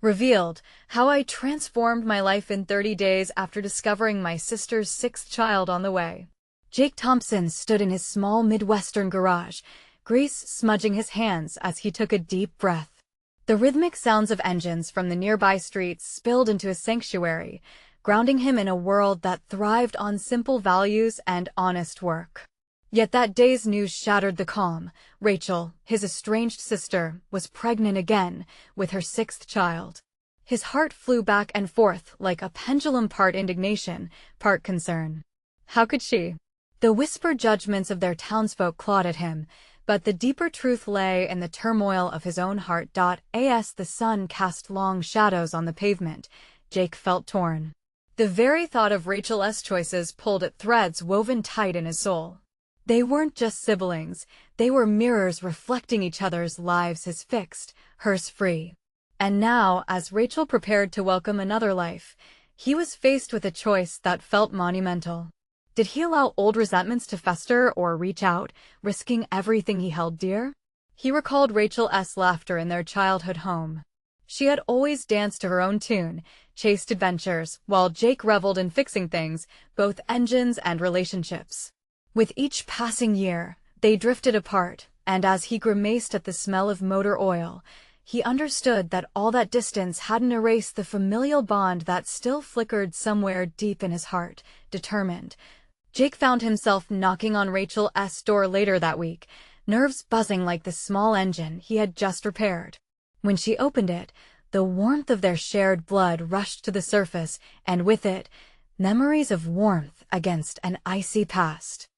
Revealed, how I transformed my life in 30 days after discovering my sister's sixth child on the way. Jake Thompson stood in his small Midwestern garage, grease smudging his hands as he took a deep breath. The rhythmic sounds of engines from the nearby streets spilled into his sanctuary, grounding him in a world that thrived on simple values and honest work. Yet that day's news shattered the calm. Rachel, his estranged sister, was pregnant again with her sixth child. His heart flew back and forth like a pendulum, part indignation, part concern. How could she? The whispered judgments of their townsfolk clawed at him, but the deeper truth lay in the turmoil of his own heart. As the sun cast long shadows on the pavement, Jake felt torn. The very thought of Rachel's choices pulled at threads woven tight in his soul. They weren't just siblings, they were mirrors reflecting each other's lives, his fixed, hers free. And now, as Rachel prepared to welcome another life, he was faced with a choice that felt monumental. Did he allow old resentments to fester or reach out, risking everything he held dear? He recalled Rachel's laughter in their childhood home. She had always danced to her own tune, chased adventures, while Jake reveled in fixing things, both engines and relationships. With each passing year, they drifted apart, and as he grimaced at the smell of motor oil, he understood that all that distance hadn't erased the familial bond that still flickered somewhere deep in his heart. Determined, Jake found himself knocking on Rachel's door later that week, nerves buzzing like the small engine he had just repaired. When she opened it, the warmth of their shared blood rushed to the surface, and with it, memories of warmth against an icy past.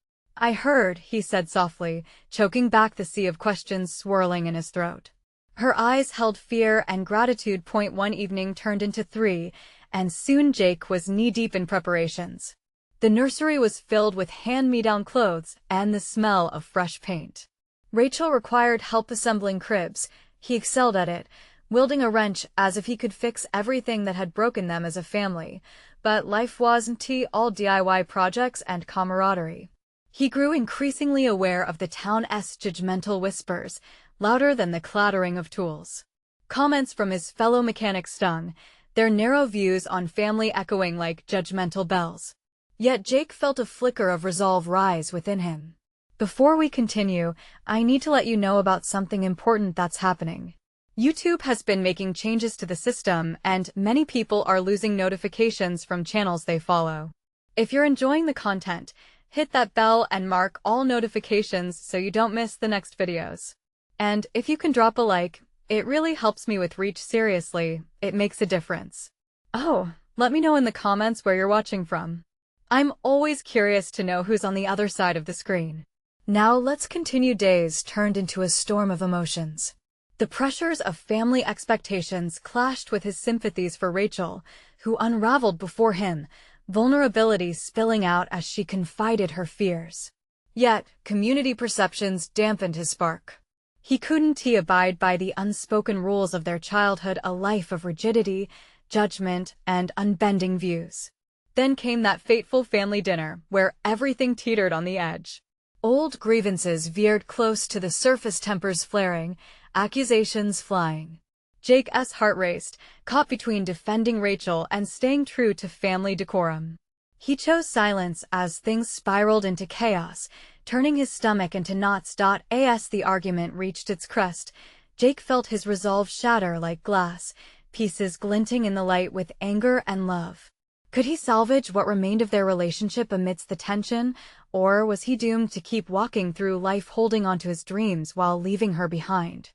"I heard," he said softly, choking back the sea of questions swirling in his throat. Her eyes held fear and gratitude. One evening turned into three, and soon Jake was knee-deep in preparations. The nursery was filled with hand-me-down clothes and the smell of fresh paint. Rachel required help assembling cribs. He excelled at it, wielding a wrench as if he could fix everything that had broken them as a family. But life wasn't all DIY projects and camaraderie. He grew increasingly aware of the town's judgmental whispers, louder than the clattering of tools. Comments from his fellow mechanics stung, their narrow views on family echoing like judgmental bells. Yet Jake felt a flicker of resolve rise within him. Before we continue, I need to let you know about something important that's happening. YouTube has been making changes to the system, and many people are losing notifications from channels they follow. If you're enjoying the content, hit that bell and mark all notifications so you don't miss the next videos. And if you can drop a like, it really helps me with reach. Seriously, it makes a difference. Oh, let me know in the comments where you're watching from. I'm always curious to know who's on the other side of the screen. Now let's continue. Days turned into a storm of emotions. The pressures of family expectations clashed with his sympathies for Rachel, who unraveled before him, vulnerability spilling out as she confided her fears. Yet, community perceptions dampened his spark. He couldn't abide by the unspoken rules of their childhood, a life of rigidity, judgment, and unbending views. Then came that fateful family dinner, where everything teetered on the edge. Old grievances veered close to the surface, tempers flaring, accusations flying. Jake's heart raced, caught between defending Rachel and staying true to family decorum. He chose silence as things spiraled into chaos, turning his stomach into knots. As the argument reached its crest, Jake felt his resolve shatter like glass, pieces glinting in the light with anger and love. Could he salvage what remained of their relationship amidst the tension, or was he doomed to keep walking through life holding onto his dreams while leaving her behind?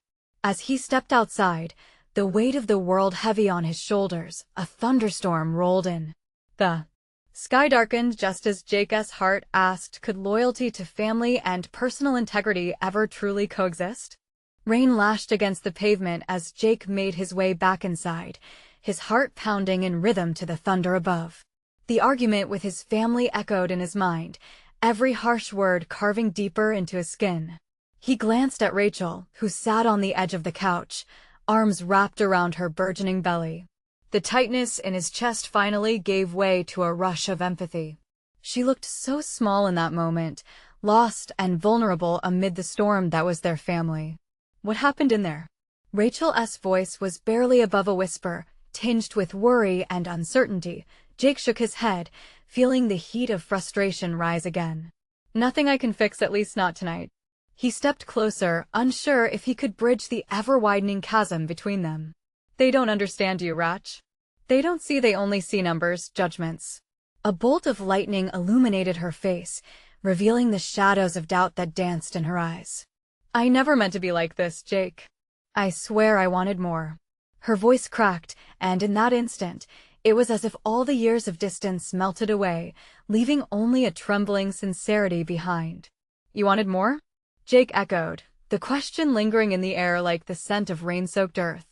As he stepped outside, the weight of the world heavy on his shoulders, a thunderstorm rolled in. The sky darkened just as Jake's heart asked, could loyalty to family and personal integrity ever truly coexist? Rain lashed against the pavement as Jake made his way back inside, his heart pounding in rhythm to the thunder above. The argument with his family echoed in his mind, every harsh word carving deeper into his skin. He glanced at Rachel, who sat on the edge of the couch, arms wrapped around her burgeoning belly. The tightness in his chest finally gave way to a rush of empathy. She looked so small in that moment, lost and vulnerable amid the storm that was their family. What happened in there? Rachel's voice was barely above a whisper, tinged with worry and uncertainty. Jake shook his head, feeling the heat of frustration rise again. Nothing I can fix, at least not tonight. He stepped closer, unsure if he could bridge the ever-widening chasm between them. They don't understand you, Rach. They don't see, they only see numbers, judgments. A bolt of lightning illuminated her face, revealing the shadows of doubt that danced in her eyes. I never meant to be like this, Jake. I swear I wanted more. Her voice cracked, and in that instant, it was as if all the years of distance melted away, leaving only a trembling sincerity behind. You wanted more? Jake echoed, the question lingering in the air like the scent of rain-soaked earth.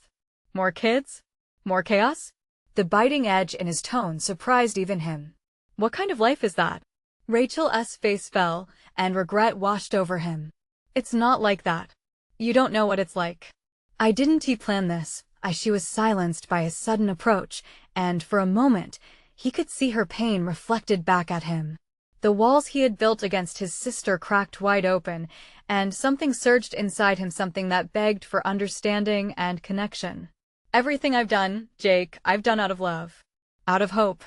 More kids? More chaos? The biting edge in his tone surprised even him. What kind of life is that? Rachel's face fell, and regret washed over him. It's not like that. You don't know what it's like. I didn't plan this. She was silenced by his sudden approach, and for a moment, he could see her pain reflected back at him. The walls he had built against his sister cracked wide open, and something surged inside him, something that begged for understanding and connection. Everything I've done, Jake, I've done out of love. Out of hope.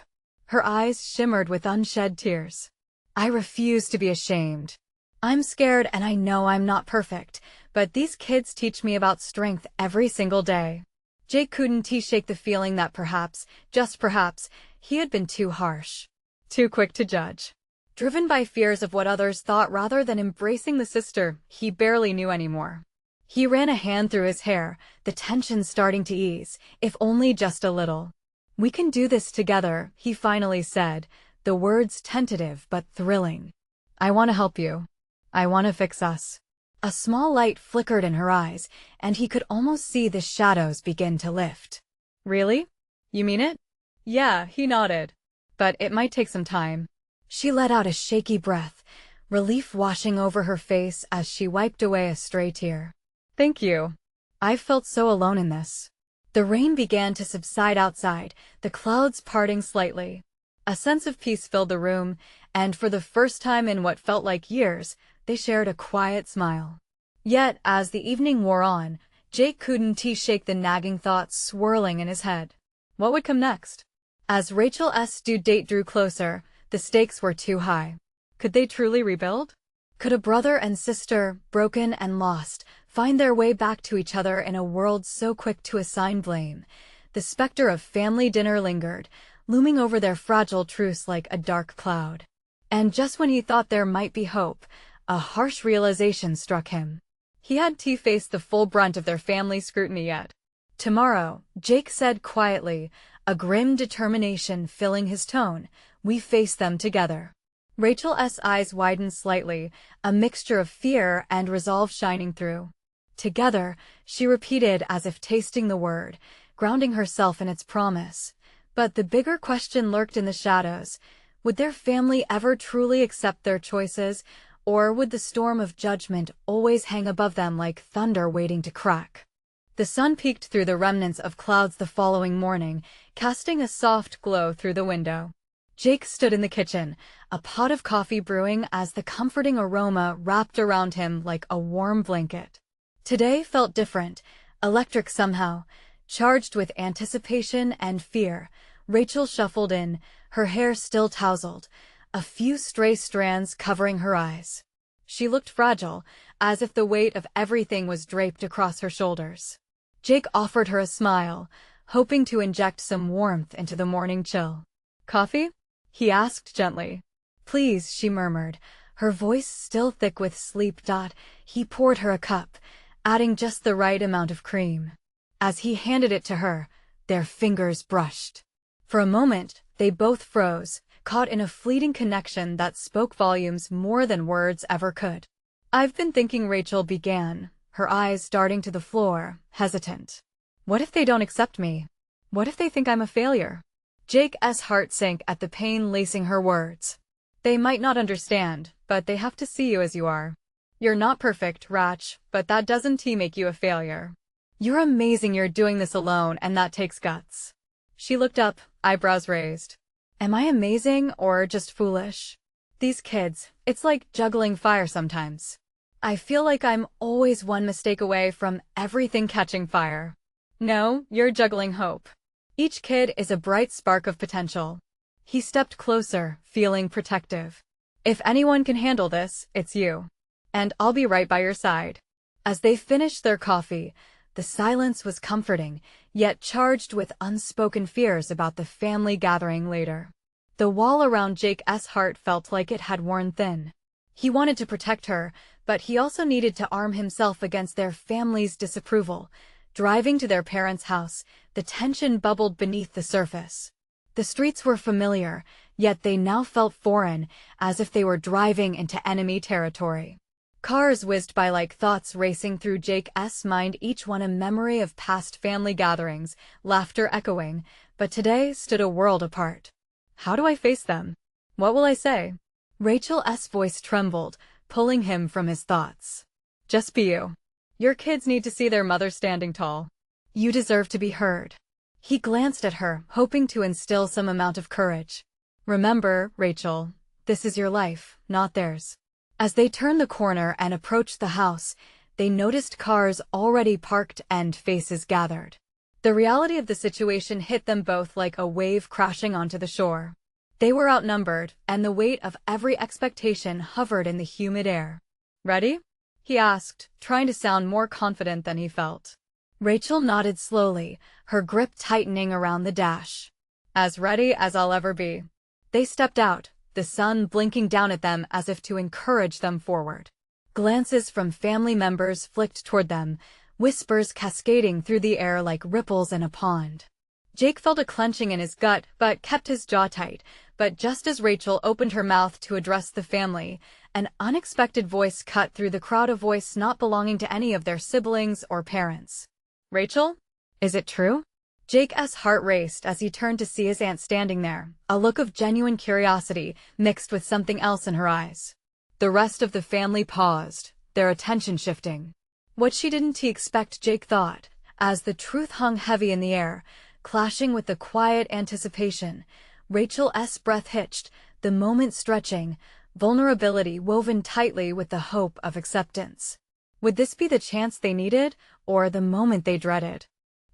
Her eyes shimmered with unshed tears. I refuse to be ashamed. I'm scared and I know I'm not perfect, but these kids teach me about strength every single day. Jake couldn't shake the feeling that perhaps, just perhaps, he had been too harsh. Too quick to judge. Driven by fears of what others thought rather than embracing the sister he barely knew anymore. He ran a hand through his hair, the tension starting to ease, if only just a little. We can do this together, he finally said, the words tentative but thrilling. I want to help you. I want to fix us. A small light flickered in her eyes, and he could almost see the shadows begin to lift. Really? You mean it? Yeah, he nodded. But it might take some time. She let out a shaky breath, relief washing over her face as she wiped away a stray tear. Thank you. I've felt so alone in this. The rain began to subside outside, the clouds parting slightly. A sense of peace filled the room, and for the first time in what felt like years, they shared a quiet smile. Yet, as the evening wore on, Jake couldn't shake the nagging thoughts swirling in his head. What would come next? As Rachel's due date drew closer, the stakes were too high. Could they truly rebuild? Could a brother and sister, broken and lost, find their way back to each other in a world so quick to assign blame? The specter of family dinner lingered, looming over their fragile truce like a dark cloud. And just when he thought there might be hope, a harsh realization struck him. He had to face the full brunt of their family scrutiny yet. Tomorrow, Jake said quietly, a grim determination filling his tone, we face them together. Rachel's eyes widened slightly, a mixture of fear and resolve shining through. Together, she repeated as if tasting the word, grounding herself in its promise. But the bigger question lurked in the shadows. Would their family ever truly accept their choices, or would the storm of judgment always hang above them like thunder waiting to crack? The sun peeked through the remnants of clouds the following morning, casting a soft glow through the window. Jake stood in the kitchen, a pot of coffee brewing as the comforting aroma wrapped around him like a warm blanket. Today felt different, electric somehow, charged with anticipation and fear. Rachel shuffled in, her hair still tousled, a few stray strands covering her eyes. She looked fragile, as if the weight of everything was draped across her shoulders. Jake offered her a smile, hoping to inject some warmth into the morning chill. Coffee? He asked gently. Please, she murmured, her voice still thick with sleep. He poured her a cup, adding just the right amount of cream. As he handed it to her, their fingers brushed. For a moment, they both froze, caught in a fleeting connection that spoke volumes more than words ever could. I've been thinking, Rachel began, her eyes darting to the floor, hesitant. What if they don't accept me? What if they think I'm a failure? Jake's heart sank at the pain lacing her words. They might not understand, but they have to see you as you are. You're not perfect, Rach, but that doesn't make you a failure. You're amazing. You're doing this alone, and that takes guts. She looked up, eyebrows raised. Am I amazing or just foolish? These kids, it's like juggling fire sometimes. I feel like I'm always one mistake away from everything catching fire. No, you're juggling hope. Each kid is a bright spark of potential. He stepped closer, feeling protective. If anyone can handle this, it's you. And I'll be right by your side. As they finished their coffee, the silence was comforting, yet charged with unspoken fears about the family gathering later. The wall around Jake's heart felt like it had worn thin. He wanted to protect her, but he also needed to arm himself against their family's disapproval. Driving to their parents' house, the tension bubbled beneath the surface. The streets were familiar, yet they now felt foreign, as if they were driving into enemy territory. Cars whizzed by like thoughts racing through Jake's mind, each one a memory of past family gatherings, laughter echoing, but today stood a world apart. How do I face them? What will I say? Rachel's voice trembled, pulling him from his thoughts. Just be you. Your kids need to see their mother standing tall. You deserve to be heard. He glanced at her, hoping to instill some amount of courage. Remember, Rachel, this is your life, not theirs. As they turned the corner and approached the house, they noticed cars already parked and faces gathered. The reality of the situation hit them both like a wave crashing onto the shore. They were outnumbered, and the weight of every expectation hovered in the humid air. Ready? He asked, trying to sound more confident than he felt. Rachel nodded slowly, her grip tightening around the dash. As ready as I'll ever be. They stepped out, the sun blinking down at them as if to encourage them forward. Glances from family members flicked toward them, whispers cascading through the air like ripples in a pond. Jake felt a clenching in his gut but kept his jaw tight, but just as Rachel opened her mouth to address the family, an unexpected voice cut through the crowd, a voice not belonging to any of their siblings or parents. Rachel? Is it true? Jake's heart raced as he turned to see his aunt standing there, a look of genuine curiosity mixed with something else in her eyes. The rest of the family paused, their attention shifting. What she didn't expect, Jake thought, as the truth hung heavy in the air, clashing with the quiet anticipation. Rachel's breath hitched, the moment stretching, vulnerability woven tightly with the hope of acceptance. Would this be the chance they needed, or the moment they dreaded?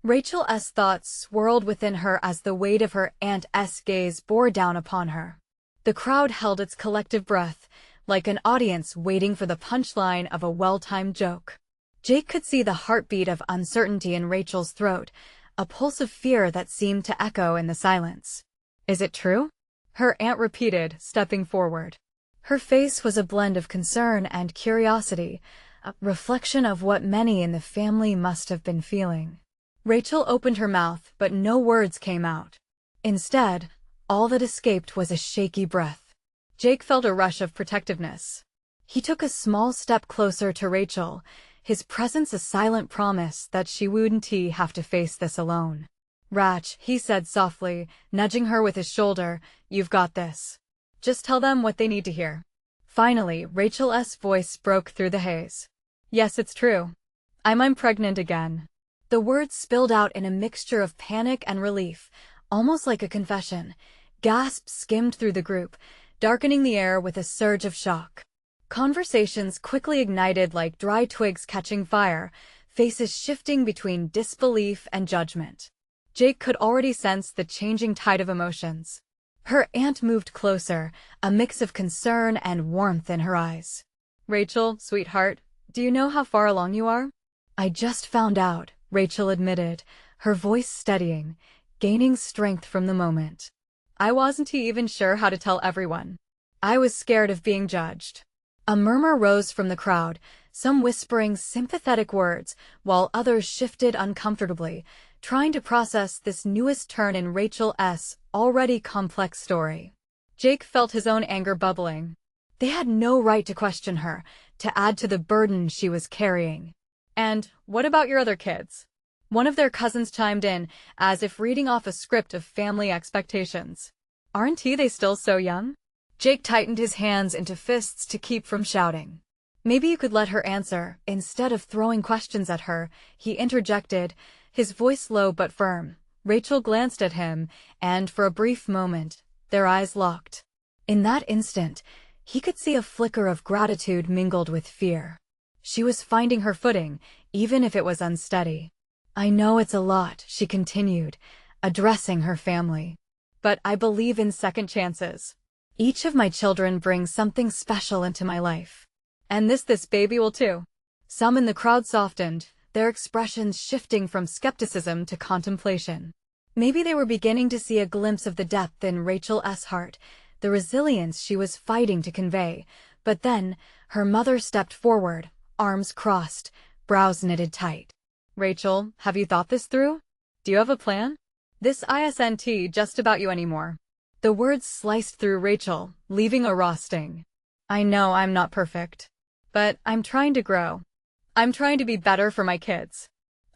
Rachel's thoughts swirled within her as the weight of her aunt's gaze bore down upon her. The crowd held its collective breath, like an audience waiting for the punchline of a well-timed joke. Jake could see the heartbeat of uncertainty in Rachel's throat, a pulse of fear that seemed to echo in the silence. Is it true? Her aunt repeated, stepping forward. Her face was a blend of concern and curiosity, a reflection of what many in the family must have been feeling. Rachel opened her mouth, but no words came out. Instead, all that escaped was a shaky breath. Jake felt a rush of protectiveness. He took a small step closer to Rachel, his presence a silent promise that she wouldn't have to face this alone. Rach, he said softly, nudging her with his shoulder, you've got this. Just tell them what they need to hear. Finally, Rachel's voice broke through the haze. Yes, it's true. I'm pregnant again. The words spilled out in a mixture of panic and relief, almost like a confession. Gasps skimmed through the group, darkening the air with a surge of shock. Conversations quickly ignited like dry twigs catching fire, faces shifting between disbelief and judgment. Jake could already sense the changing tide of emotions. Her aunt moved closer, a mix of concern and warmth in her eyes. Rachel, sweetheart, do you know how far along you are? I just found out, Rachel admitted, her voice steadying, gaining strength from the moment. I wasn't even sure how to tell everyone. I was scared of being judged. A murmur rose from the crowd, some whispering sympathetic words, while others shifted uncomfortably, trying to process this newest turn in Rachel's already complex story. Jake felt his own anger bubbling. They had no right to question her, to add to the burden she was carrying. And what about your other kids? One of their cousins chimed in, as if reading off a script of family expectations. Aren't they still so young? Jake tightened his hands into fists to keep from shouting. Maybe you could let her answer, instead of throwing questions at her, he interjected, his voice low but firm. Rachel glanced at him, and for a brief moment, their eyes locked. In that instant, he could see a flicker of gratitude mingled with fear. She was finding her footing, even if it was unsteady. "I know it's a lot," she continued, addressing her family. "But I believe in second chances. Each of my children brings something special into my life. And this baby will too." Some in the crowd softened, their expressions shifting from skepticism to contemplation. Maybe they were beginning to see a glimpse of the depth in Rachel's heart, the resilience she was fighting to convey. But then, her mother stepped forward, arms crossed, brows knitted tight. "Rachel, have you thought this through? Do you have a plan? This isn't just about you anymore." The words sliced through Rachel, leaving a raw sting. "I know I'm not perfect. But I'm trying to grow. I'm trying to be better for my kids.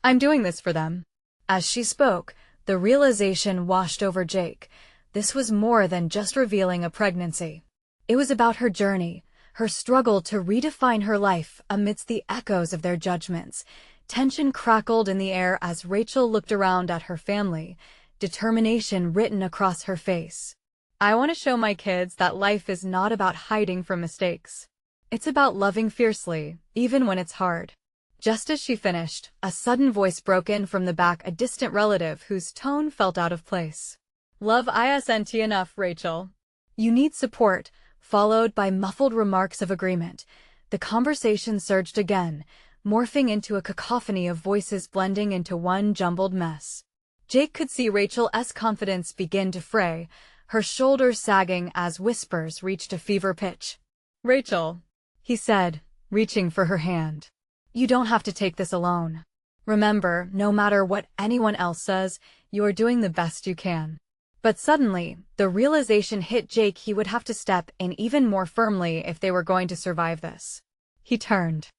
I'm doing this for them." As she spoke, the realization washed over Jake. This was more than just revealing a pregnancy. It was about her journey, her struggle to redefine her life amidst the echoes of their judgments. Tension crackled in the air as Rachel looked around at her family, determination written across her face. "I want to show my kids that life is not about hiding from mistakes. It's about loving fiercely, even when it's hard." Just as she finished, a sudden voice broke in from the back, a distant relative whose tone felt out of place. "Love isn't enough, Rachel. You need support," followed by muffled remarks of agreement. The conversation surged again, morphing into a cacophony of voices blending into one jumbled mess. Jake could see Rachel's confidence begin to fray, her shoulders sagging as whispers reached a fever pitch. "Rachel," he said, reaching for her hand. "You don't have to take this alone. Remember, no matter what anyone else says, you are doing the best you can." But suddenly, the realization hit Jake he would have to step in even more firmly if they were going to survive this. He turned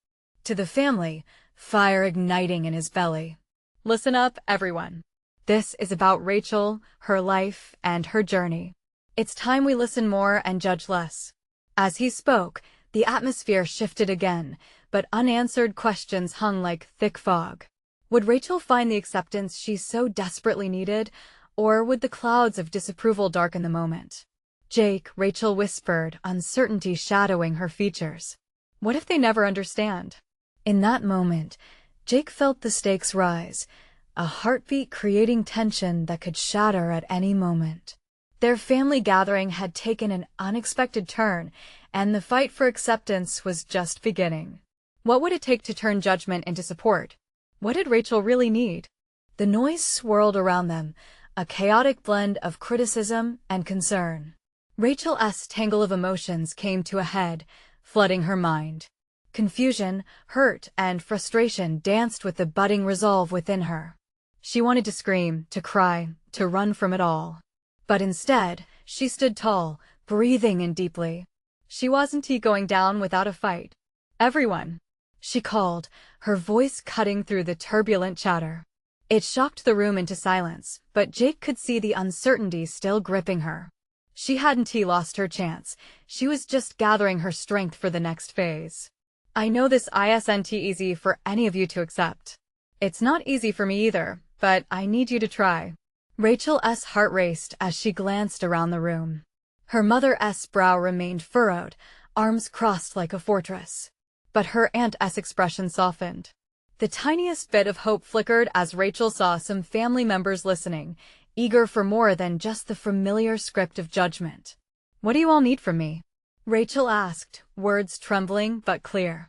to the family, fire igniting in his belly. "Listen up, everyone. This is about Rachel, her life, and her journey. It's time we listen more and judge less." As he spoke, the atmosphere shifted again, but unanswered questions hung like thick fog. Would Rachel find the acceptance she so desperately needed, or would the clouds of disapproval darken the moment? "Jake," Rachel whispered, uncertainty shadowing her features. "What if they never understand?" In that moment, Jake felt the stakes rise, a heartbeat creating tension that could shatter at any moment. Their family gathering had taken an unexpected turn, and the fight for acceptance was just beginning. What would it take to turn judgment into support? What did Rachel really need? The noise swirled around them, a chaotic blend of criticism and concern. Rachel's tangle of emotions came to a head, flooding her mind. Confusion, hurt, and frustration danced with the budding resolve within her. She wanted to scream, to cry, to run from it all. But instead, she stood tall, breathing in deeply. She wasn't going down without a fight. "Everyone," she called, her voice cutting through the turbulent chatter. It shocked the room into silence, but Jake could see the uncertainty still gripping her. She hadn't lost her chance. She was just gathering her strength for the next phase. "I know this isn't easy for any of you to accept. It's not easy for me either, but I need you to try." Rachel's heart raced as she glanced around the room. Her mother's brow remained furrowed, arms crossed like a fortress. But her aunt's expression softened. The tiniest bit of hope flickered as Rachel saw some family members listening, eager for more than just the familiar script of judgment. "What do you all need from me?" Rachel asked, words trembling but clear.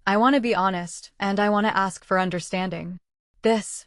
"I want to be honest, and I want to ask for understanding. This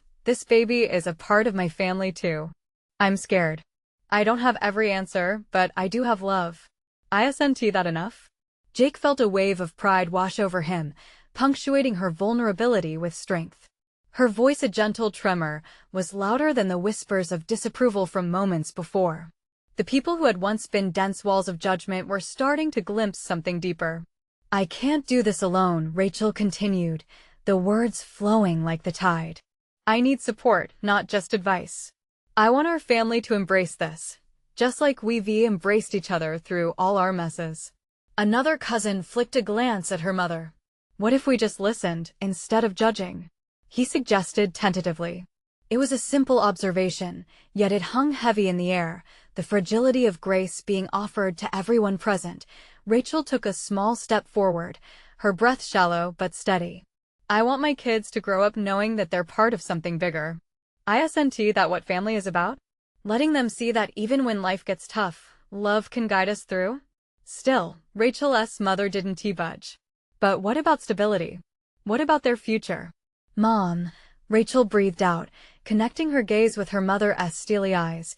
baby is a part of my family too. I'm scared. I don't have every answer, but I do have love. Isn't that enough?" Jake felt a wave of pride wash over him, punctuating her vulnerability with strength. Her voice, a gentle tremor, was louder than the whispers of disapproval from moments before. The people who had once been dense walls of judgment were starting to glimpse something deeper. "I can't do this alone," Rachel continued, the words flowing like the tide. "I need support, not just advice. I want our family to embrace this, just like we've embraced each other through all our messes." Another cousin flicked a glance at her mother. "What if we just listened, instead of judging?" he suggested tentatively. It was a simple observation, yet it hung heavy in the air, the fragility of grace being offered to everyone present. Rachel took a small step forward, her breath shallow but steady. I want my kids to grow up knowing that they're part of something bigger. Isn't that what family is about? Letting them see that even when life gets tough, love can guide us through? Still, Rachel's mother didn't budge. But what about stability? What about their future? Mom, Rachel breathed out, connecting her gaze with her mother's steely eyes.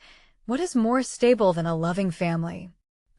What is more stable than a loving family?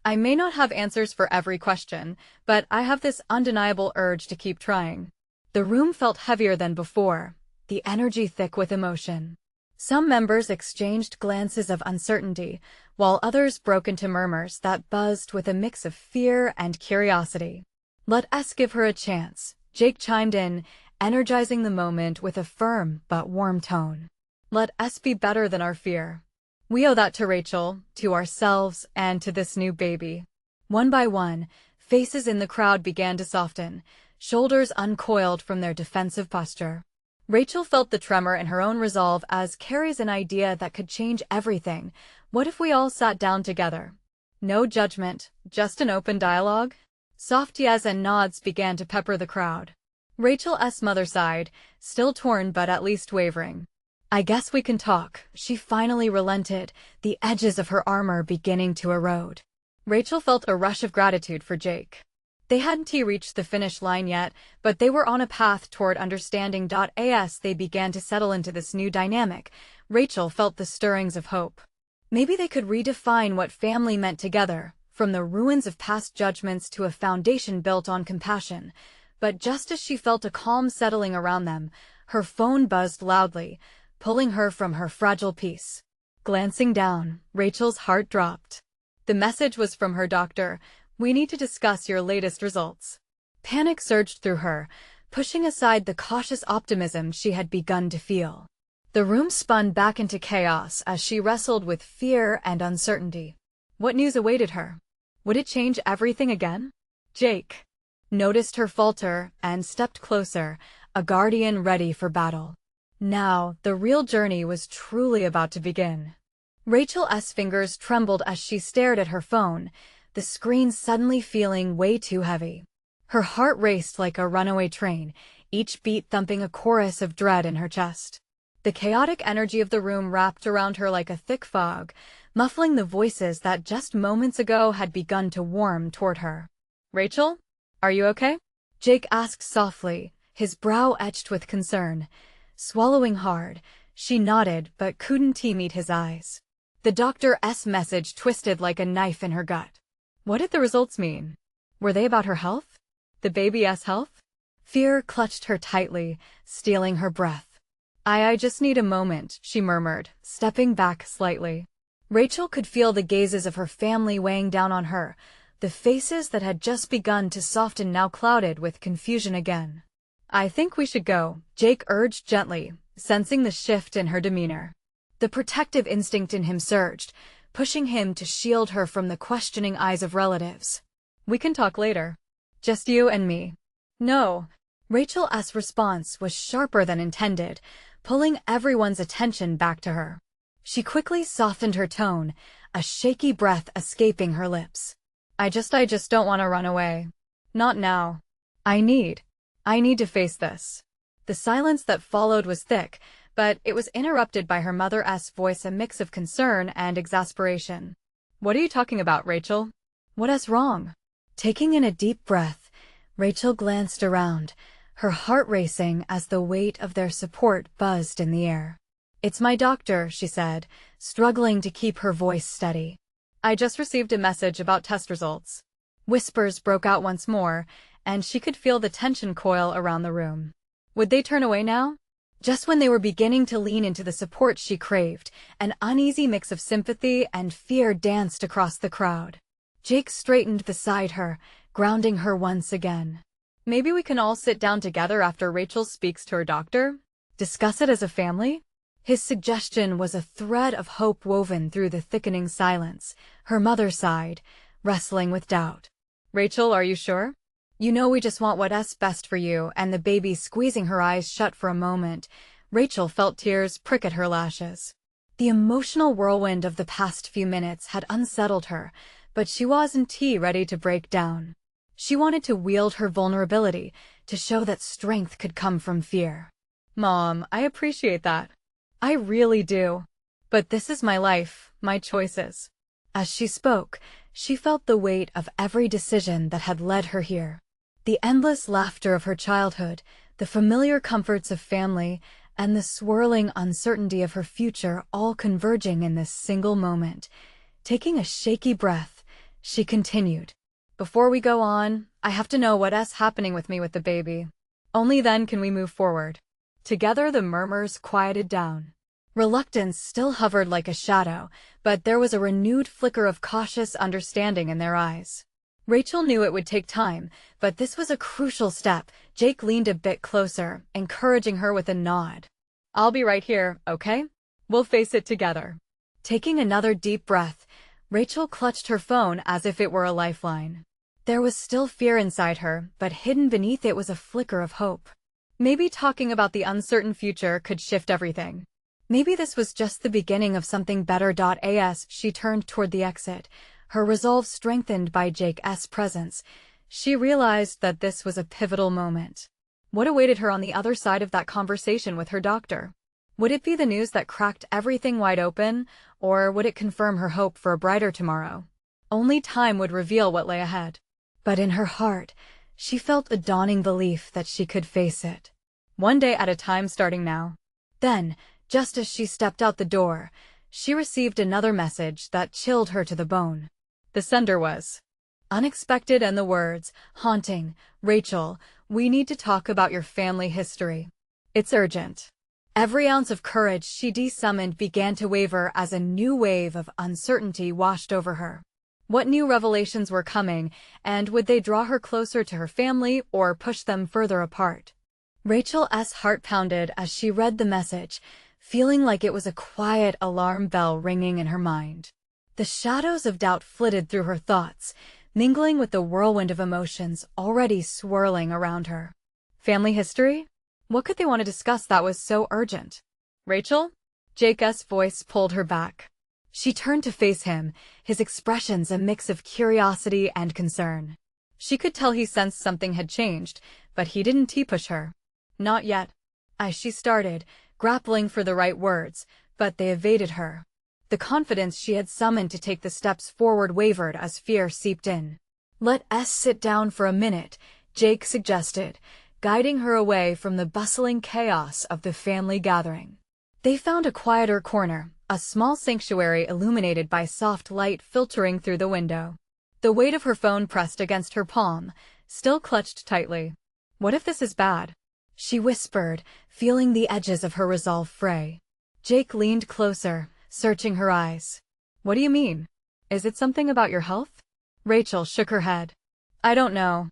I may not have answers for every question, but I have this undeniable urge to keep trying. The room felt heavier than before, the energy thick with emotion. Some members exchanged glances of uncertainty, while others broke into murmurs that buzzed with a mix of fear and curiosity. Let us give her a chance, Jake chimed in, energizing the moment with a firm but warm tone. Let us be better than our fear. We owe that to Rachel, to ourselves, and to this new baby. One by one, faces in the crowd began to soften, shoulders uncoiled from their defensive posture. Rachel felt the tremor in her own resolve as carries an idea that could change everything. What if we all sat down together? No judgment, just an open dialogue? Soft yes and nods began to pepper the crowd. Rachel's mother sighed, still torn but at least wavering. I guess we can talk. She finally relented, the edges of her armor beginning to erode. Rachel felt a rush of gratitude for Jake. They hadn't reached the finish line yet, but they were on a path toward understanding. As they began to settle into this new dynamic, Rachel felt the stirrings of hope. Maybe they could redefine what family meant together, from the ruins of past judgments to a foundation built on compassion. But just as she felt a calm settling around them, her phone buzzed loudly, pulling her from her fragile peace. Glancing down, Rachel's heart dropped. The message was from her doctor. We need to discuss your latest results. Panic surged through her, pushing aside the cautious optimism she had begun to feel. The room spun back into chaos as she wrestled with fear and uncertainty. What news awaited her? Would it change everything again? Jake noticed her falter and stepped closer, a guardian ready for battle. Now, the real journey was truly about to begin. Rachel's fingers trembled as she stared at her phone, the screen suddenly feeling way too heavy. Her heart raced like a runaway train, each beat thumping a chorus of dread in her chest. The chaotic energy of the room wrapped around her like a thick fog, muffling the voices that just moments ago had begun to warm toward her. Rachel? Are you okay? Jake asked softly, his brow etched with concern. Swallowing hard, she nodded but couldn't meet his eyes. The doctor's message twisted like a knife in her gut. What did the results mean? Were they about her health? The baby's health? Fear clutched her tightly, stealing her breath. I just need a moment, she murmured, stepping back slightly. Rachel could feel the gazes of her family weighing down on her, the faces that had just begun to soften now clouded with confusion again. I think we should go, Jake urged gently, sensing the shift in her demeanor. The protective instinct in him surged, pushing him to shield her from the questioning eyes of relatives. We can talk later. Just you and me. No. Rachel's response was sharper than intended, pulling everyone's attention back to her. She quickly softened her tone, a shaky breath escaping her lips. I just don't want to run away. Not now. I need to face this. The silence that followed was thick, but it was interrupted by her mother's voice, a mix of concern and exasperation. What are you talking about, Rachel? What's wrong? Taking in a deep breath, Rachel glanced around, her heart racing as the weight of their support buzzed in the air. It's my doctor, she said, struggling to keep her voice steady. I just received a message about test results. Whispers broke out once more, and she could feel the tension coil around the room. Would they turn away now? Just when they were beginning to lean into the support she craved, an uneasy mix of sympathy and fear danced across the crowd. Jake straightened beside her, grounding her once again. Maybe we can all sit down together after Rachel speaks to her doctor? Discuss it as a family? His suggestion was a thread of hope woven through the thickening silence. Her mother sighed, wrestling with doubt. Rachel, are you sure? You know we just want what's best for you, and the baby squeezing her eyes shut for a moment. Rachel felt tears prick at her lashes. The emotional whirlwind of the past few minutes had unsettled her, but she wasn't ready to break down. She wanted to wield her vulnerability to show that strength could come from fear. Mom, I appreciate that. I really do. But this is my life, my choices. As she spoke, she felt the weight of every decision that had led her here. The endless laughter of her childhood, the familiar comforts of family, and the swirling uncertainty of her future all converging in this single moment. Taking a shaky breath, she continued. Before we go on, I have to know what's happening with me with the baby. Only then can we move forward. Together the murmurs quieted down. Reluctance still hovered like a shadow, but there was a renewed flicker of cautious understanding in their eyes. Rachel knew it would take time, but this was a crucial step. Jake leaned a bit closer, encouraging her with a nod. I'll be right here, okay? We'll face it together. Taking another deep breath, Rachel clutched her phone as if it were a lifeline. There was still fear inside her, but hidden beneath it was a flicker of hope. Maybe talking about the uncertain future could shift everything. Maybe this was just the beginning of something better. As she turned toward the exit, her resolve strengthened by Jake's presence, she realized that this was a pivotal moment. What awaited her on the other side of that conversation with her doctor? Would it be the news that cracked everything wide open, or would it confirm her hope for a brighter tomorrow? Only time would reveal what lay ahead. But in her heart, she felt a dawning belief that she could face it. One day at a time, starting now. Then, just as she stepped out the door, she received another message that chilled her to the bone. The sender was unexpected and the words, haunting. Rachel, we need to talk about your family history. It's urgent. Every ounce of courage she summoned began to waver as a new wave of uncertainty washed over her. What new revelations were coming, and would they draw her closer to her family or push them further apart? Rachel's heart pounded as she read the message, feeling like it was a quiet alarm bell ringing in her mind. The shadows of doubt flitted through her thoughts, mingling with the whirlwind of emotions already swirling around her. Family history? What could they want to discuss that was so urgent? Rachel? Jake's voice pulled her back. She turned to face him, his expressions a mix of curiosity and concern. She could tell he sensed something had changed, but he didn't push her. Not yet. As she started, grappling for the right words, but they evaded her. The confidence she had summoned to take the steps forward wavered as fear seeped in. Let's sit down for a minute, Jake suggested, guiding her away from the bustling chaos of the family gathering. They found a quieter corner, a small sanctuary illuminated by soft light filtering through the window. The weight of her phone pressed against her palm, still clutched tightly. What if this is bad? She whispered, feeling the edges of her resolve fray. Jake leaned closer, searching her eyes. What do you mean? Is it something about your health? Rachel shook her head. I don't know.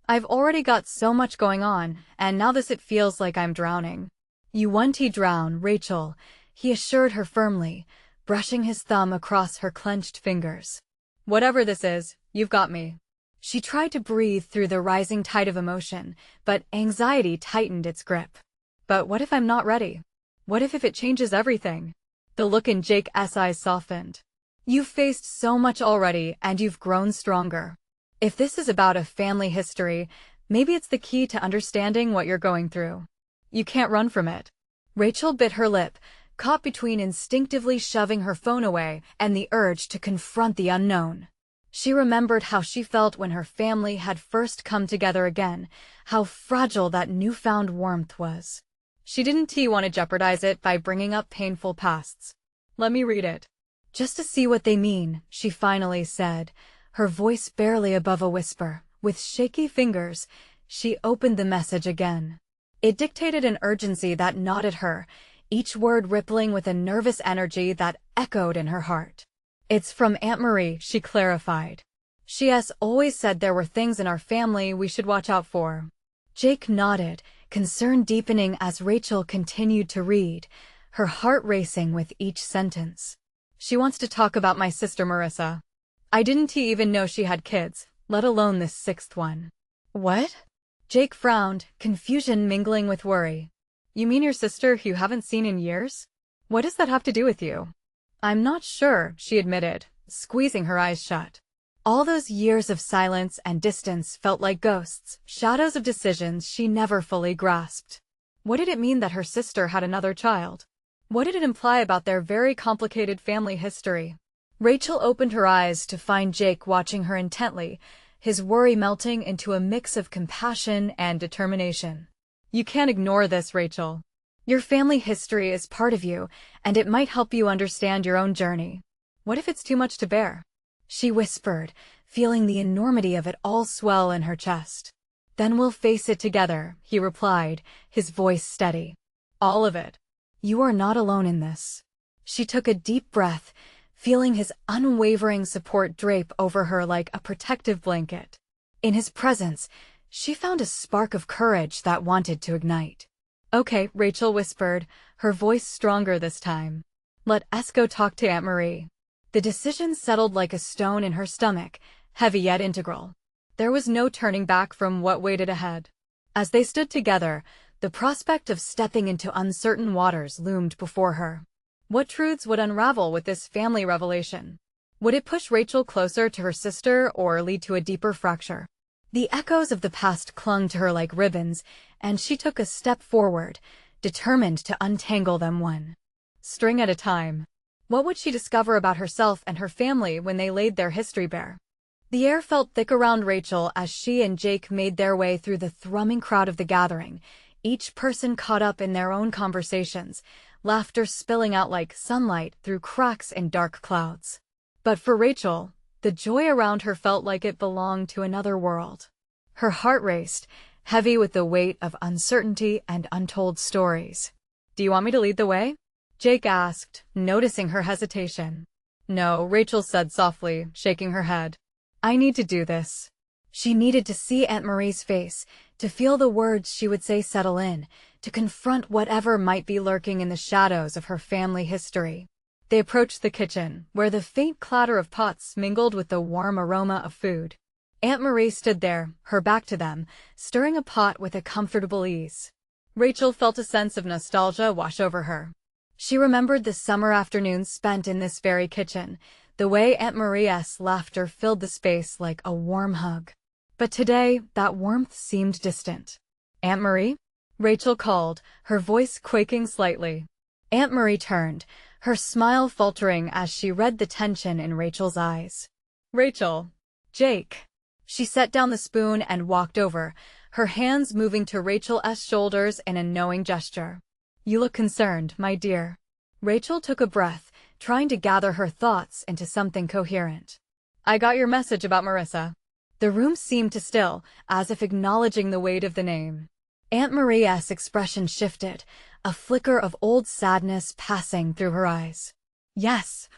I've already got so much going on, and now it feels like I'm drowning. You won't drown, Rachel, he assured her firmly, brushing his thumb across her clenched fingers. Whatever this is, you've got me. She tried to breathe through the rising tide of emotion, but anxiety tightened its grip. But what if I'm not ready? What if it changes everything? The look in Jake's eyes softened. You've faced so much already, and you've grown stronger. If this is about a family history, maybe it's the key to understanding what you're going through. You can't run from it. Rachel bit her lip, caught between instinctively shoving her phone away and the urge to confront the unknown. She remembered how she felt when her family had first come together again, how fragile that newfound warmth was. She didn't want to jeopardize it by bringing up painful pasts. Let me read it. Just to see what they mean, she finally said, her voice barely above a whisper. With shaky fingers, she opened the message again. It dictated an urgency that gnawed at her, each word rippling with a nervous energy that echoed in her heart. It's from Aunt Marie, she clarified. She has always said there were things in our family we should watch out for. Jake nodded, concern deepening as Rachel continued to read, her heart racing with each sentence. She wants to talk about my sister Marissa. I didn't even know she had kids, let alone this sixth one. What? Jake frowned, confusion mingling with worry. You mean your sister who you haven't seen in years? What does that have to do with you? I'm not sure, she admitted, squeezing her eyes shut. All those years of silence and distance felt like ghosts, shadows of decisions she never fully grasped. What did it mean that her sister had another child? What did it imply about their very complicated family history? Rachel opened her eyes to find Jake watching her intently, his worry melting into a mix of compassion and determination. You can't ignore this, Rachel. Your family history is part of you, and it might help you understand your own journey. What if it's too much to bear? She whispered, feeling the enormity of it all swell in her chest. Then we'll face it together, he replied, his voice steady. All of it. You are not alone in this. She took a deep breath, feeling his unwavering support drape over her like a protective blanket. In his presence, she found a spark of courage that wanted to ignite. Okay, Rachel whispered, her voice stronger this time. Let us go talk to Aunt Marie. The decision settled like a stone in her stomach, heavy yet integral. There was no turning back from what waited ahead. As they stood together, the prospect of stepping into uncertain waters loomed before her. What truths would unravel with this family revelation? Would it push Rachel closer to her sister or lead to a deeper fracture? The echoes of the past clung to her like ribbons, and she took a step forward, determined to untangle them one string at a time. What would she discover about herself and her family when they laid their history bare? The air felt thick around Rachel as she and Jake made their way through the thrumming crowd of the gathering, each person caught up in their own conversations, laughter spilling out like sunlight through cracks in dark clouds. But for Rachel, the joy around her felt like it belonged to another world. Her heart raced, heavy with the weight of uncertainty and untold stories. Do you want me to lead the way? Jake asked, noticing her hesitation. No, Rachel said softly, shaking her head. I need to do this. She needed to see Aunt Marie's face, to feel the words she would say settle in, to confront whatever might be lurking in the shadows of her family history. They approached the kitchen, where the faint clatter of pots mingled with the warm aroma of food. Aunt Marie stood there, her back to them, stirring a pot with a comfortable ease. Rachel felt a sense of nostalgia wash over her. She remembered the summer afternoons spent in this very kitchen, the way Aunt Maria's laughter filled the space like a warm hug. But today, that warmth seemed distant. Aunt Marie? Rachel called, her voice quaking slightly. Aunt Marie turned, her smile faltering as she read the tension in Rachel's eyes. Rachel. Jake. She set down the spoon and walked over, her hands moving to Rachel's shoulders in a knowing gesture. You look concerned, my dear. Rachel took a breath, trying to gather her thoughts into something coherent. I got your message about Marissa. The room seemed to still, as if acknowledging the weight of the name. Aunt Maria's expression shifted, a flicker of old sadness passing through her eyes. Yes.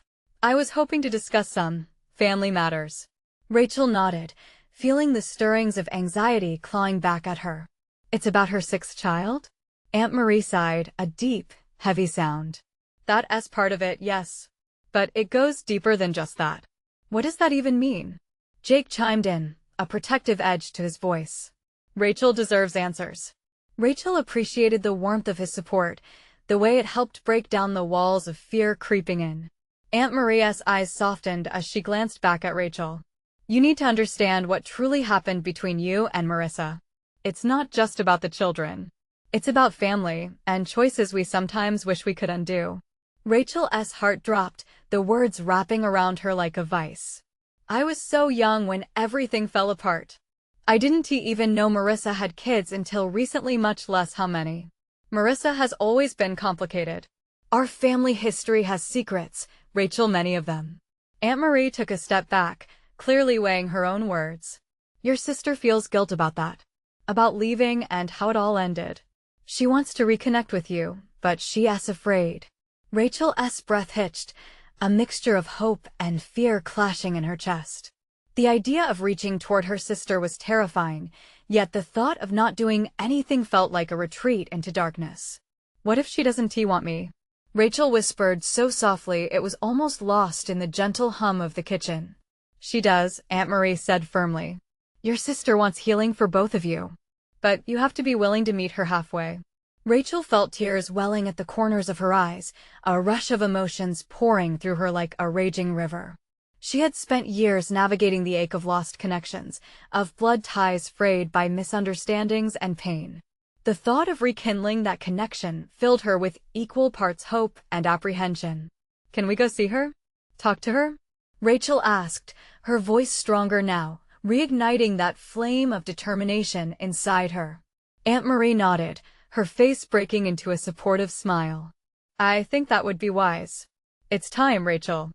I was hoping to discuss some family matters. Rachel nodded, feeling the stirrings of anxiety clawing back at her. It's about her sixth child? Aunt Marie sighed, a deep, heavy sound. That's part of it, yes. But it goes deeper than just that. What does that even mean? Jake chimed in, a protective edge to his voice. Rachel deserves answers. Rachel appreciated the warmth of his support, the way it helped break down the walls of fear creeping in. Aunt Maria's eyes softened as she glanced back at Rachel. You need to understand what truly happened between you and Marissa. It's not just about the children. It's about family, and choices we sometimes wish we could undo. Rachel's heart dropped, the words wrapping around her like a vice. I was so young when everything fell apart. I didn't even know Marissa had kids until recently, much less how many. Marissa has always been complicated. Our family history has secrets, Rachel, many of them. Aunt Marie took a step back, clearly weighing her own words. Your sister feels guilt about that. About leaving and how it all ended. She wants to reconnect with you, but she's afraid. Rachel's breath hitched, a mixture of hope and fear clashing in her chest. The idea of reaching toward her sister was terrifying, yet the thought of not doing anything felt like a retreat into darkness. What if she doesn't want me? Rachel whispered so softly it was almost lost in the gentle hum of the kitchen. She does, Aunt Marie said firmly. Your sister wants healing for both of you. But you have to be willing to meet her halfway. Rachel felt tears welling at the corners of her eyes, a rush of emotions pouring through her like a raging river. She had spent years navigating the ache of lost connections, of blood ties frayed by misunderstandings and pain. The thought of rekindling that connection filled her with equal parts hope and apprehension. "Can we go see her? Talk to her?" Rachel asked, her voice stronger now, reigniting that flame of determination inside her. Aunt Marie nodded, her face breaking into a supportive smile. "I think that would be wise. It's time, Rachel.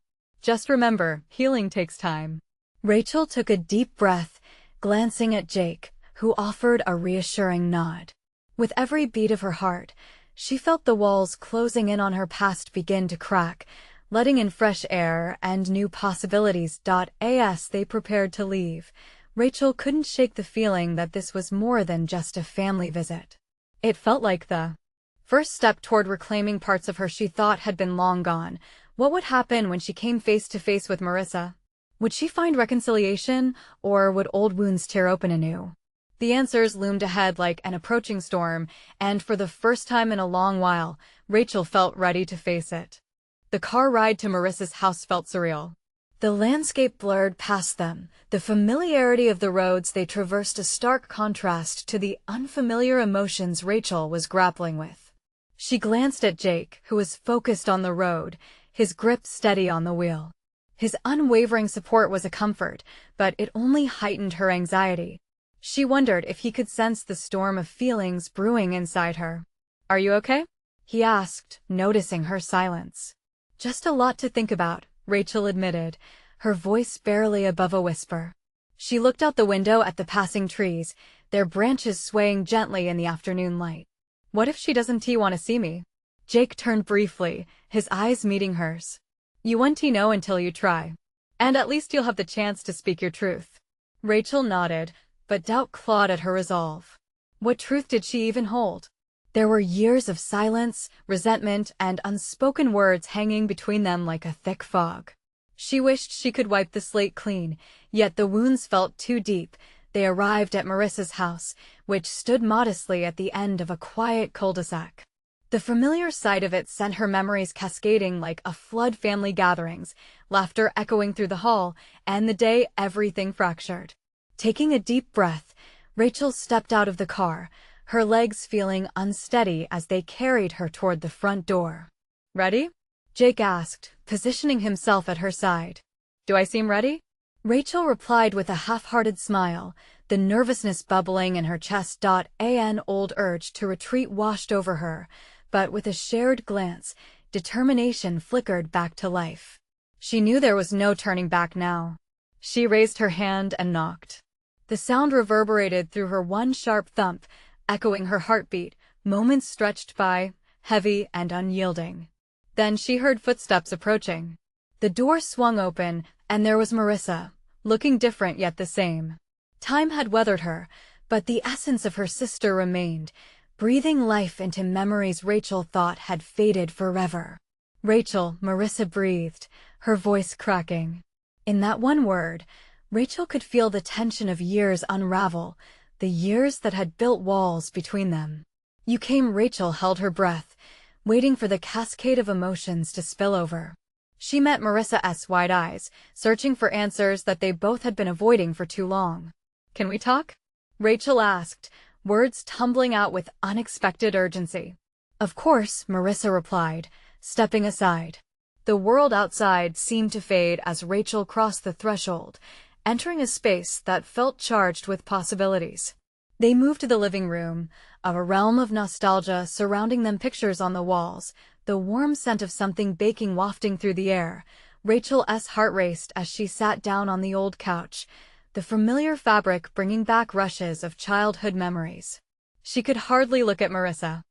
Just remember, healing takes time." Rachel took a deep breath, glancing at Jake, who offered a reassuring nod. With every beat of her heart, she felt the walls closing in on her past begin to crack, letting in fresh air and new possibilities. As they prepared to leave, Rachel couldn't shake the feeling that this was more than just a family visit. It felt like the first step toward reclaiming parts of her she thought had been long gone. What would happen when she came face to face with Marissa? Would she find reconciliation, or would old wounds tear open anew? The answers loomed ahead like an approaching storm, and for the first time in a long while, Rachel felt ready to face it. The car ride to Marissa's house felt surreal. The landscape blurred past them, the familiarity of the roads they traversed a stark contrast to the unfamiliar emotions Rachel was grappling with. She glanced at Jake, who was focused on the road, his grip steady on the wheel. His unwavering support was a comfort, but it only heightened her anxiety. She wondered if he could sense the storm of feelings brewing inside her. "Are you okay?" he asked, noticing her silence. "Just a lot to think about," Rachel admitted, her voice barely above a whisper. She looked out the window at the passing trees, their branches swaying gently in the afternoon light. "What if she doesn't want to see me?" Jake turned briefly, his eyes meeting hers. "You won't know until you try. And at least you'll have the chance to speak your truth." Rachel nodded, but doubt clawed at her resolve. What truth did she even hold? There were years of silence, resentment, and unspoken words hanging between them like a thick fog. She wished she could wipe the slate clean, yet the wounds felt too deep. They arrived at Marissa's house, which stood modestly at the end of a quiet cul-de-sac. The familiar sight of it sent her memories cascading like a flood. Family gatherings, laughter echoing through the hall, and the day everything fractured. Taking a deep breath, Rachel stepped out of the car, her legs feeling unsteady as they carried her toward the front door. "Ready?" Jake asked, positioning himself at her side. "Do I seem ready?" Rachel replied with a half-hearted smile, the nervousness bubbling in her chest. An old urge to retreat washed over her, but with a shared glance, determination flickered back to life. She knew there was no turning back now. She raised her hand and knocked. The sound reverberated through her one sharp thump, echoing her heartbeat. Moments stretched by, heavy and unyielding. Then she heard footsteps approaching. The door swung open, and there was Marissa, looking different yet the same. Time had weathered her, but the essence of her sister remained, breathing life into memories Rachel thought had faded forever. "Rachel," Marissa breathed, her voice cracking. In that one word, Rachel could feel the tension of years unravel, the years that had built walls between them. "You came." Rachel held her breath, waiting for the cascade of emotions to spill over. She met Marissa's wide eyes, searching for answers that they both had been avoiding for too long. "Can we talk?" Rachel asked, words tumbling out with unexpected urgency. "Of course," Marissa replied, stepping aside. The world outside seemed to fade as Rachel crossed the threshold, entering a space that felt charged with possibilities. They moved to the living room, a realm of nostalgia surrounding them, pictures on the walls, the warm scent of something baking wafting through the air. Rachel's heart raced as she sat down on the old couch, the familiar fabric bringing back rushes of childhood memories. She could hardly look at Marissa.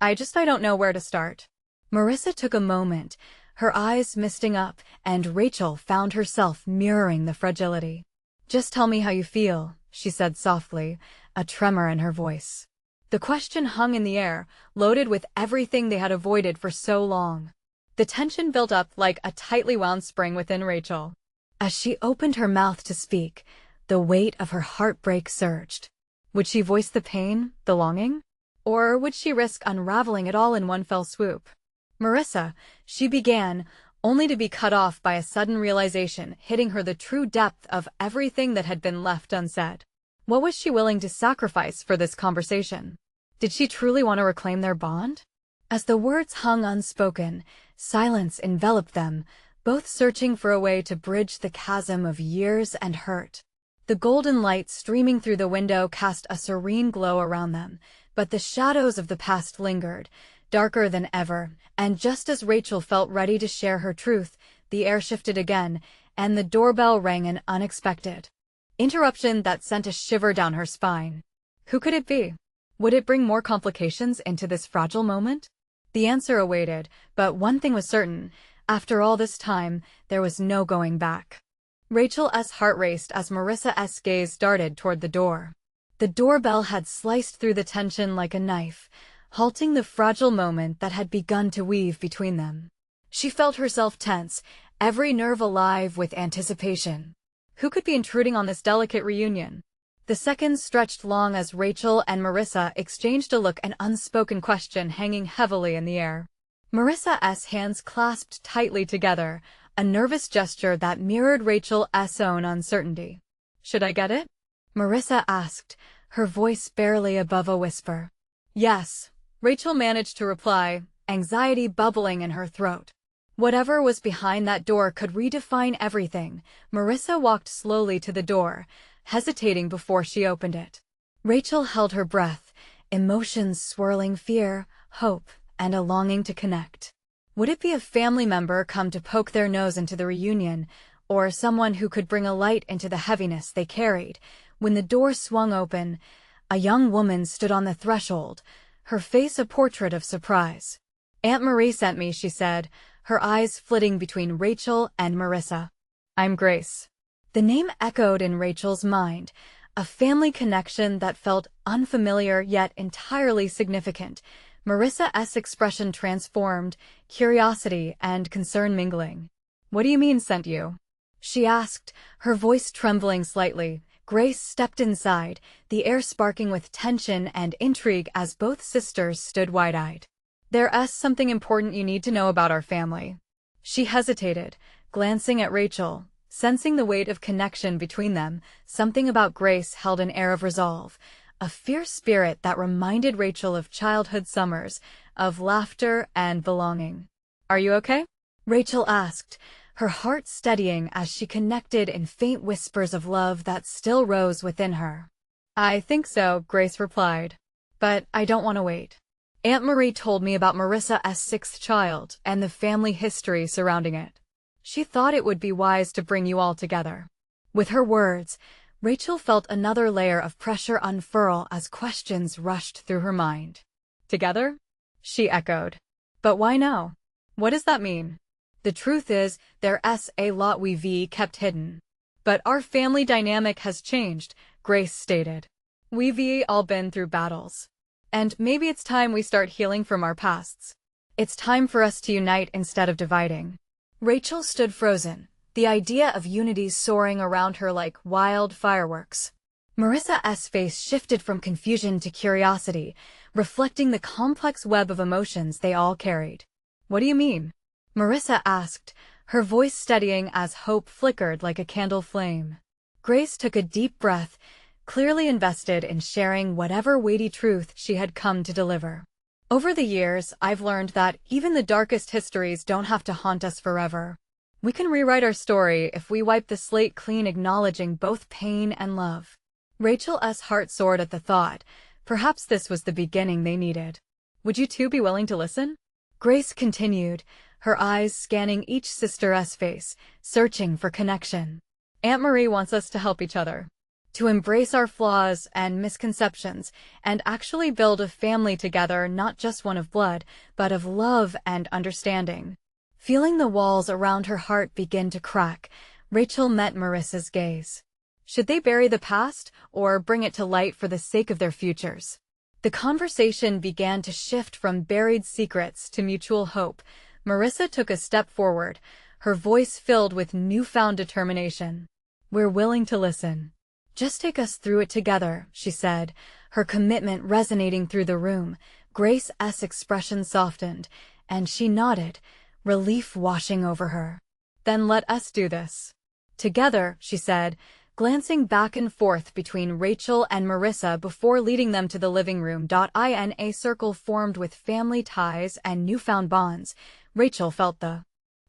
I don't know where to start." Marissa took a moment, her eyes misting up, and Rachel found herself mirroring the fragility. "Just tell me how you feel," she said softly, a tremor in her voice. The question hung in the air, loaded with everything they had avoided for so long. The tension built up like a tightly wound spring within Rachel. As she opened her mouth to speak, the weight of her heartbreak surged. Would she voice the pain, the longing? Or would she risk unraveling it all in one fell swoop? "Marissa," she began, only to be cut off by a sudden realization hitting her the true depth of everything that had been left unsaid. What was she willing to sacrifice for this conversation? Did she truly want to reclaim their bond? As the words hung unspoken, silence enveloped them, both searching for a way to bridge the chasm of years and hurt. The golden light streaming through the window cast a serene glow around them, but the shadows of the past lingered, darker than ever, and just as Rachel felt ready to share her truth, the air shifted again, and the doorbell rang an unexpected interruption that sent a shiver down her spine. Who could it be? Would it bring more complications into this fragile moment? The answer awaited, but one thing was certain. After all this time, there was no going back. Rachel's heart raced as Marissa's gaze darted toward the door. The doorbell had sliced through the tension like a knife, halting the fragile moment that had begun to weave between them. She felt herself tense, every nerve alive with anticipation. Who could be intruding on this delicate reunion? The seconds stretched long as Rachel and Marissa exchanged a look, an unspoken question hanging heavily in the air. Marissa's hands clasped tightly together, a nervous gesture that mirrored Rachel's own uncertainty. "Should I get it?" Marissa asked, her voice barely above a whisper. "Yes," Rachel managed to reply, anxiety bubbling in her throat. Whatever was behind that door could redefine everything. Marissa walked slowly to the door, hesitating before she opened it. Rachel held her breath, emotions swirling, fear, hope, and a longing to connect. Would it be a family member come to poke their nose into the reunion, or someone who could bring a light into the heaviness they carried? When the door swung open, a young woman stood on the threshold, her face a portrait of surprise. "Aunt Marie sent me," she said, her eyes flitting between Rachel and Marissa. "I'm Grace." The name echoed in Rachel's mind, a family connection that felt unfamiliar yet entirely significant. Marissa's expression transformed, curiosity and concern mingling. "What do you mean, sent you?" she asked, her voice trembling slightly. Grace stepped inside, the air sparking with tension and intrigue as both sisters stood wide-eyed. "There's something important you need to know about our family." She hesitated, glancing at Rachel, sensing the weight of connection between them. Something about Grace held an air of resolve, a fierce spirit that reminded Rachel of childhood summers, of laughter and belonging. "Are you okay?" Rachel asked, her heart steadying as she connected in faint whispers of love that still rose within her. "I think so," Grace replied. "But I don't want to wait. Aunt Marie told me about Marissa's sixth child and the family history surrounding it. She thought it would be wise to bring you all together." With her words, Rachel felt another layer of pressure unfurl as questions rushed through her mind. "Together?" she echoed. "But why now? What does that mean?" "The truth is, there's a lot we've kept hidden. But our family dynamic has changed," Grace stated. "We've all been through battles. And maybe it's time we start healing from our pasts. It's time for us to unite instead of dividing." Rachel stood frozen, the idea of unity soaring around her like wild fireworks. Marissa's face shifted from confusion to curiosity, reflecting the complex web of emotions they all carried. "What do you mean?" Marissa asked, her voice steadying as hope flickered like a candle flame. Grace took a deep breath, clearly invested in sharing whatever weighty truth she had come to deliver. "Over the years, I've learned that even the darkest histories don't have to haunt us forever. We can rewrite our story if we wipe the slate clean, acknowledging both pain and love." Rachel's heart soared at the thought. Perhaps this was the beginning they needed. "Would you two be willing to listen?" Grace continued, her eyes scanning each sister's face, searching for connection. "Aunt Marie wants us to help each other, to embrace our flaws and misconceptions, and actually build a family together, not just one of blood, but of love and understanding." Feeling the walls around her heart begin to crack, Rachel met Marissa's gaze. Should they bury the past, or bring it to light for the sake of their futures? The conversation began to shift from buried secrets to mutual hope. Marissa took a step forward, her voice filled with newfound determination. "We're willing to listen. Just take us through it together," she said, her commitment resonating through the room. Grace's expression softened, and she nodded, relief washing over her. "Then let us do this together," she said, glancing back and forth between Rachel and Marissa before leading them to the living room. In a circle formed with family ties and newfound bonds, Rachel felt the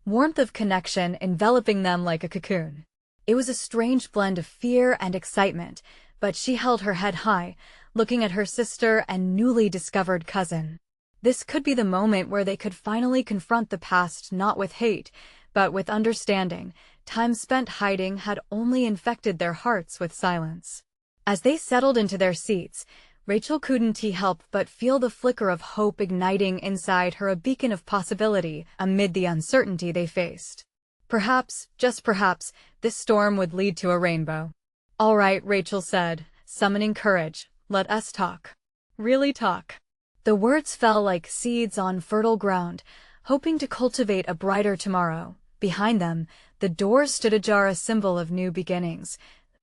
warmth of connection enveloping them like a cocoon. It was a strange blend of fear and excitement, but she held her head high, looking at her sister and newly discovered cousin. This could be the moment where they could finally confront the past, not with hate, but with understanding. Time spent hiding had only infected their hearts with silence. As they settled into their seats, Rachel couldn't help but feel the flicker of hope igniting inside her, a beacon of possibility amid the uncertainty they faced. Perhaps, just perhaps, this storm would lead to a rainbow. "All right," Rachel said, summoning courage, "let us talk. Really talk." The words fell like seeds on fertile ground, hoping to cultivate a brighter tomorrow. Behind them, the door stood ajar, a symbol of new beginnings,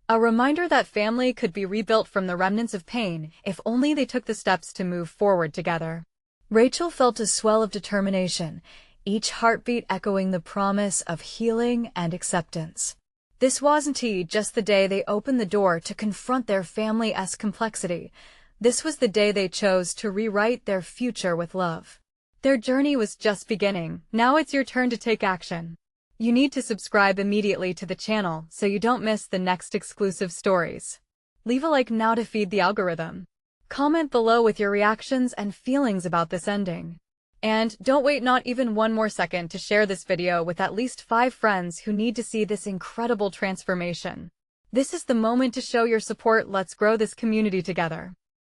a reminder that family could be rebuilt from the remnants of pain if only they took the steps to move forward together. Rachel felt a swell of determination, each heartbeat echoing the promise of healing and acceptance. This wasn't just the day they opened the door to confront their family's complexity. This was the day they chose to rewrite their future with love. Their journey was just beginning. Now it's your turn to take action. You need to subscribe immediately to the channel so you don't miss the next exclusive stories. Leave a like now to feed the algorithm. Comment below with your reactions and feelings about this ending. And don't wait not even one more second to share this video with at least 5 friends who need to see this incredible transformation. This is the moment to show your support. Let's grow this community together.